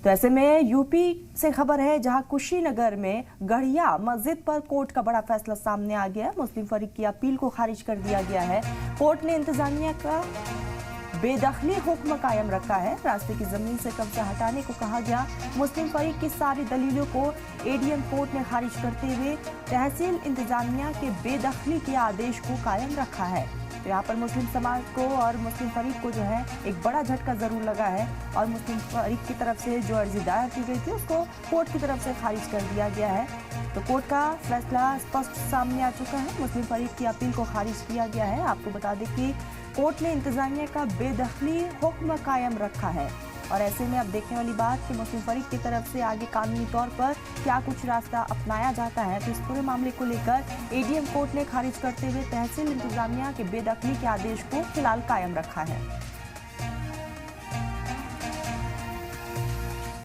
तो ऐसे में यूपी से खबर है, जहां कुशीनगर में गढ़िया मस्जिद पर कोर्ट का बड़ा फैसला सामने आ गया है। मुस्लिम फरीक की अपील को खारिज कर दिया गया है। कोर्ट ने इंतजामिया का बेदखली हुक्म कायम रखा है। रास्ते की जमीन से कब्जा हटाने को कहा गया। मुस्लिम फरीक की सारी दलीलों को एडीएम कोर्ट ने खारिज करते हुए तहसील इंतजामिया के बेदखली के आदेश को कायम रखा है। तो यहाँ पर मुस्लिम समाज को और मुस्लिम फरीक को जो है एक बड़ा झटका जरूर लगा है और मुस्लिम फरीक की तरफ से जो अर्जी दायर की गई थी उसको कोर्ट की तरफ से खारिज कर दिया गया है। तो कोर्ट का फैसला स्पष्ट सामने आ चुका है। मुस्लिम फरीक की अपील को खारिज किया गया है। आपको बता दें कि कोर्ट ने इंतजामिया का बेदखली हुक्म कायम रखा है और ऐसे में अब देखने वाली बात कि मुस्लिम फरीक की तरफ से आगे कानूनी तौर पर क्या कुछ रास्ता अपनाया जाता है। तो इस पूरे मामले को लेकर एडीएम कोर्ट ने खारिज करते हुए तहसील इंतजामिया के बेदखली के आदेश को फिलहाल कायम रखा है।